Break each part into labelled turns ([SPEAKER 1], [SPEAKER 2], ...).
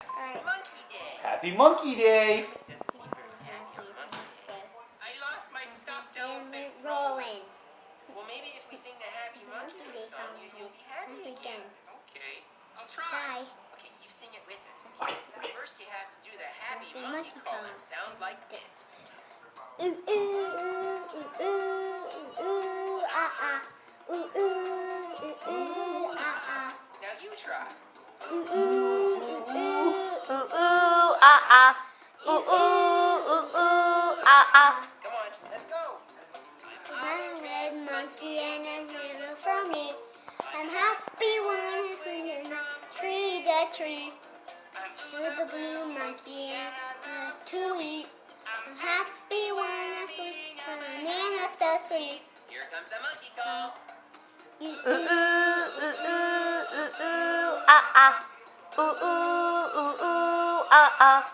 [SPEAKER 1] Monkey Day.
[SPEAKER 2] Happy Monkey Day.
[SPEAKER 1] It doesn't seem very happy on Monkey Day. I lost my stuffed elephant
[SPEAKER 3] rolling.
[SPEAKER 1] Well, maybe if we sing the Happy Monkey Day song, you'll be happy again. Okay, I'll try. Okay, you sing it with us. Okay. First, you have to do the happy monkey call. It sounds like this.
[SPEAKER 3] Ooh ooh ooh ooh ooh ooh ah ah. Ooh ooh ooh ooh ah ah.
[SPEAKER 1] Now you try.
[SPEAKER 3] Ooh ooh ooh ooh ooh ooh ah ah. Ooh ooh ooh ooh ah ah.
[SPEAKER 1] Come on, let's go.
[SPEAKER 3] I'm a red monkey and I'm little for me. I'm happy when I'm swinging from tree to tree. I'm a blue monkey and I love to eat. I'm happy when I'm eating bananas so sweet.
[SPEAKER 1] Here comes the monkey call.
[SPEAKER 3] Ooh ooh ooh ooh ooh ooh ah ah. Ooh ooh ooh ooh ah ah.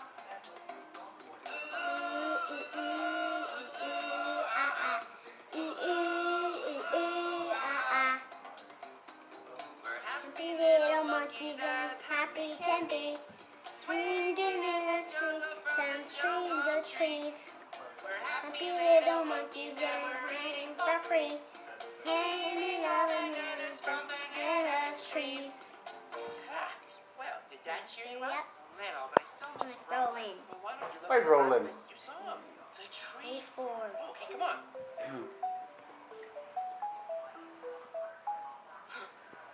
[SPEAKER 1] Happy
[SPEAKER 3] Little monkeys as happy can be, swinging in the jungle from tree to tree.
[SPEAKER 1] We're
[SPEAKER 3] Happy little monkeys and we're hiding for free, hanging out bananas from banana trees.
[SPEAKER 1] Well, did that cheer you up?
[SPEAKER 3] Yep.
[SPEAKER 1] Little, but I still miss
[SPEAKER 3] Rolling.
[SPEAKER 1] Well, why don't you look
[SPEAKER 2] By
[SPEAKER 1] at the last
[SPEAKER 2] Roland.
[SPEAKER 1] place you saw him? The tree
[SPEAKER 3] Forest.
[SPEAKER 1] Okay, come on.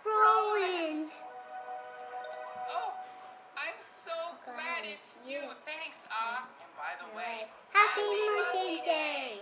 [SPEAKER 3] Roland.
[SPEAKER 1] Oh, I'm so glad it's you. Thanks, and by the way,
[SPEAKER 3] Happy Monkey Day.